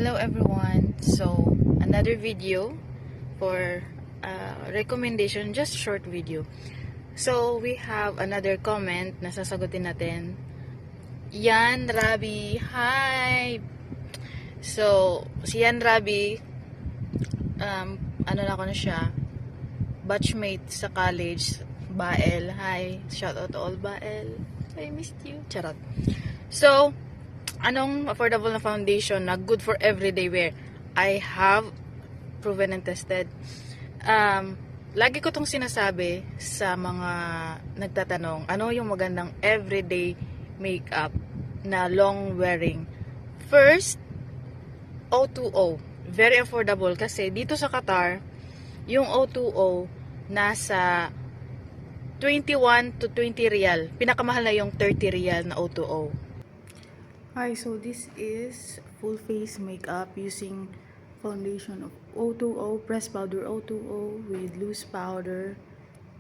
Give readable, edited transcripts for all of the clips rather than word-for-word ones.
Hello everyone. So, another video for recommendation, just short video. So, we have another comment na sasagutin natin. Yan Rabi, hi! So, si Yan Rabi, ano na ako na siya, batchmate sa college, Bael. Hi, shout out to all Bael. I missed you. Charot. So, anong affordable na foundation na good for everyday wear? I have proven and tested. Lagi ko tong sinasabi sa mga nagtatanong, ano yung magandang everyday makeup na long wearing. First, O2O. Very affordable kasi dito sa Qatar, yung O2O nasa 21 to 20 rial. Pinakamahal na yung 30 rial na O2O. Hi, so this is full face makeup using foundation of O2O, pressed powder O2O with loose powder.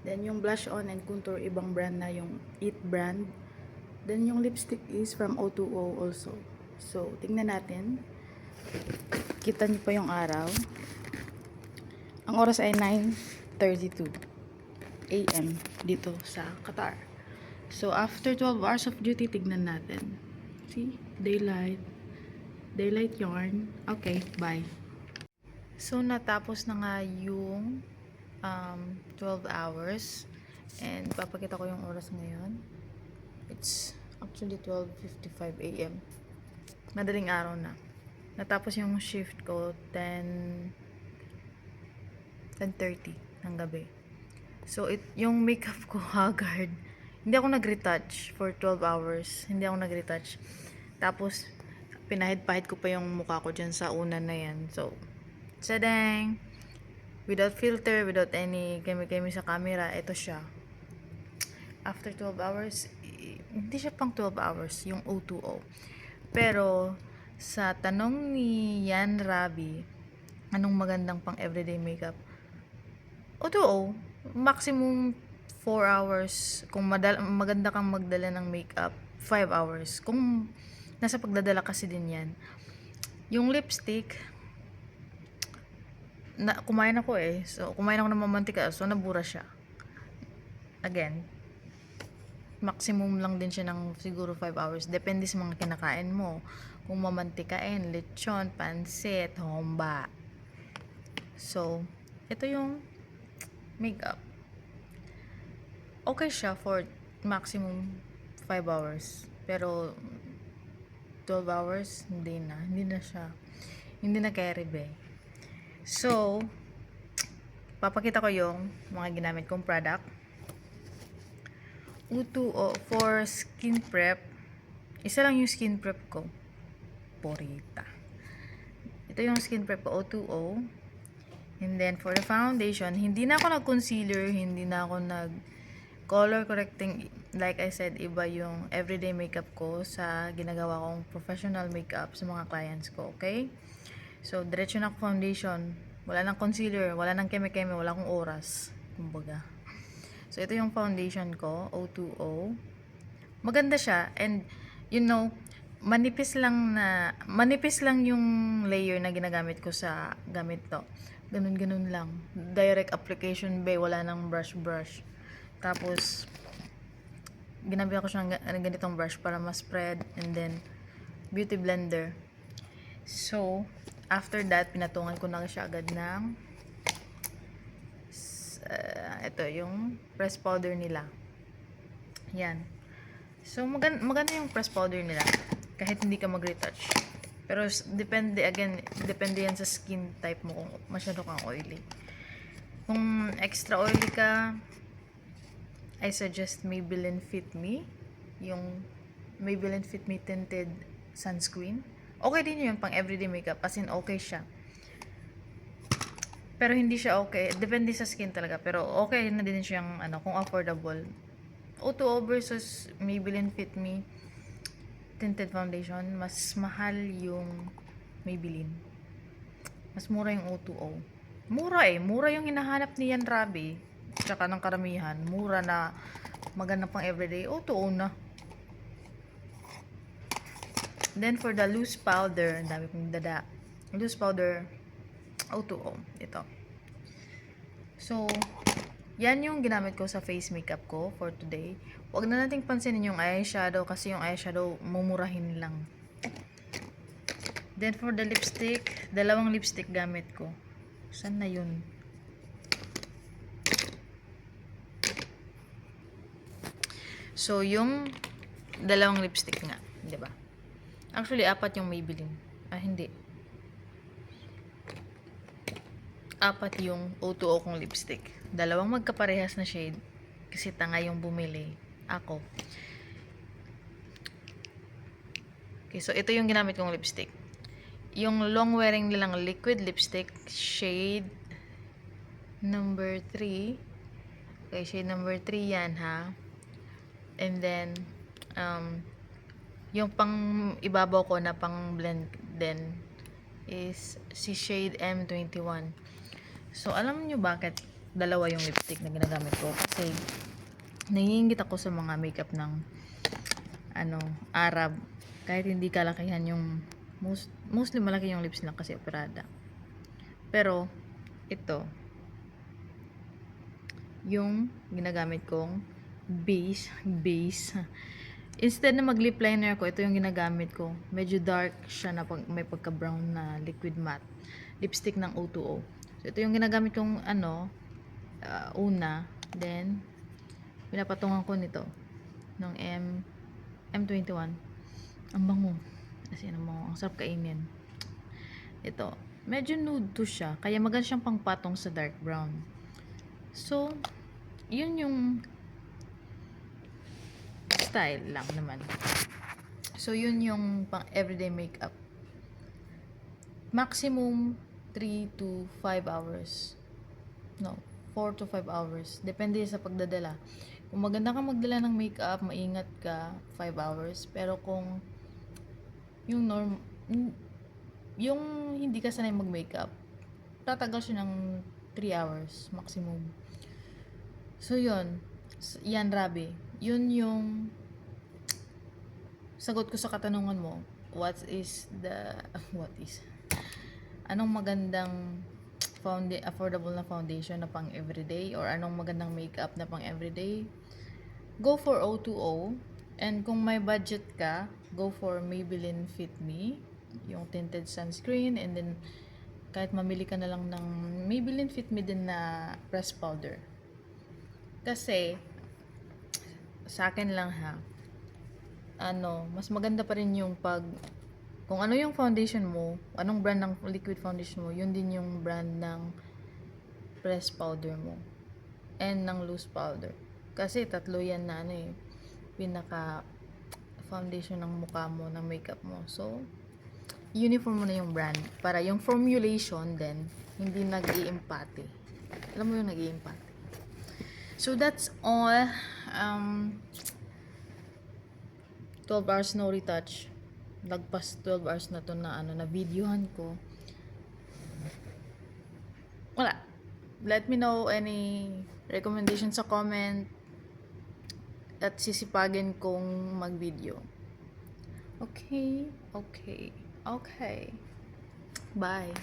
Then yung blush on and contour, ibang brand na, yung It brand. Then yung lipstick is from O2O also. So, tingnan natin. Kita niyo pa yung araw. Ang oras ay 9:32 AM dito sa Qatar. So, after 12 hours of duty, tignan natin. See? Daylight yarn. Okay, bye. So, natapos na nga yung 12 hours. And, papakita ko yung oras ngayon. It's actually 12:55 AM. Madaling araw na. Natapos yung shift ko 10:30 ng gabi. So, yung makeup ko haggard. Hindi ako nag-retouch for 12 hours. Hindi ako nag-retouch. Tapos, pinahid-pahid ko pa yung mukha ko dyan sa unan na yan. So, sadang! Without filter, without any kemi-kemi sa camera, ito siya. After 12 hours, hindi siya pang 12 hours, yung O2O. Pero, sa tanong ni Yan Rabi, anong magandang pang everyday makeup? O2O, maximum 4 hours. Kung maganda kang magdala ng makeup, 5 hours. Kung nasa pagdadala kasi din yan. Yung lipstick, kumain ako eh. So, kumain ako ng mamantika. So, nabura siya. Again, maximum lang din siya ng siguro 5 hours. Depende sa mga kinakain mo. Kung mamantikain, lechon, pansit, homba. So, ito yung makeup. Okay siya for maximum 5 hours. Pero 12 hours, hindi na siya. Hindi na carry be. So, papakita ko yung mga ginamit kong product. O2O for skin prep. Isa lang yung skin prep ko. Porita. Ito yung skin prep ko, O2O. And then, for the foundation, hindi na ako nag-concealer, hindi na ako color correcting. Like I said, iba yung everyday makeup ko sa ginagawa kong professional makeup sa mga clients ko, okay? So, diretso na ako foundation. Wala nang concealer, wala nang keme-keme, wala akong oras. Kumbaga. So, ito yung foundation ko, O2O. Maganda siya. And, you know, manipis lang yung layer na ginagamit ko sa gamit to. Ganun lang. Direct application ba, wala nang brush. Tapos, ginamit ko siyang ganitong brush para ma-spread, and then beauty blender. So, after that, pinatungan ko na siya agad ng ito yung press powder nila. Yan. So, maganda yung press powder nila kahit hindi ka mag-retouch. Pero depende yan sa skin type mo kung masyado kang oily. Kung extra oily ka, I suggest Maybelline Fit Me. Yung Maybelline Fit Me tinted sunscreen. Okay din yun pang everyday makeup. As in, okay siya. Pero hindi siya okay. Depende sa skin talaga. Pero okay na din siyang, kung affordable. O2O versus Maybelline Fit Me tinted foundation. Mas mahal yung Maybelline. Mas mura yung O2O. Mura yung hinahanap ni Yan Rabi. Tsaka ng karamihan, mura na maganda pang everyday, O2O na. Then for the loose powder, ang dami kong dada. loose powder O2O. Ito. So, yan yung ginamit ko sa face makeup ko for today. Huwag na nating pansinin yung eyeshadow kasi yung eyeshadow mumurahin lang. Then for the lipstick, dalawang lipstick gamit ko. Saan na yun? So, yung dalawang lipstick nga, 'di ba? Actually, apat yung Maybelline. Hindi. Apat yung O2O kong lipstick. Dalawang magkaparehas na shade kasi tanga yung bumili. Ako. Okay, so ito yung ginamit kong lipstick. Yung long wearing nilang liquid lipstick shade number 3. Okay, shade number 3 yan ha. And then yung pang ibabaw ko na pang blend din is si shade M21. So, alam niyo bakit dalawa yung lipstick na ginagamit ko? Kasi, naiingit ako sa mga makeup ng Arab. Kahit hindi kalakihan yung mostly malaki yung lips lang kasi operada. Pero, ito yung ginagamit kong base. Instead na mag lip liner ko, ito yung ginagamit ko. Medyo dark siya na may pagka-brown na liquid matte. Lipstick ng O2O. So, ito yung ginagamit kong una. Then, pinapatungan ko nito. Ng M21. Ang bango. Kasi ang bango. Ang sarap kainin. Ito. Medyo nude to siya. Kaya maganda siyang pangpatong sa dark brown. So, yun yung style lang naman. So, yun yung pang everyday makeup. Maximum 3 to 5 hours. No, 4 to 5 hours. Depende sa pagdadala. Kung maganda ka magdala ng makeup, maingat ka, 5 hours. Pero kung yung yung hindi ka sanay mag-makeup, tatagal siya ng 3 hours maximum. So, yun. Yan, Rabi. Yun yung sagot ko sa katanungan mo. Anong magandang affordable na foundation na pang everyday or anong magandang makeup na pang everyday? Go for O2O. And kung may budget ka, go for Maybelline Fit Me, yung tinted sunscreen, and then kahit mamili ka na lang ng Maybelline Fit Me din na pressed powder. Kasi sa akin lang ha, mas maganda pa rin yung kung ano yung foundation mo, anong brand ng liquid foundation mo, yun din yung brand ng pressed powder mo and ng loose powder. Kasi tatlo yan na pinaka foundation ng mukha mo, ng makeup mo. So, uniform mo na yung brand para yung formulation din hindi nag-iimpati. Alam mo yung nag-iimpati. So, that's all. 12 hours no retouch. Lagpas 12 hours na to na na videohan ko. Wala. Let me know any recommendation sa comment at sisipagin kong mag-video. Okay. Bye.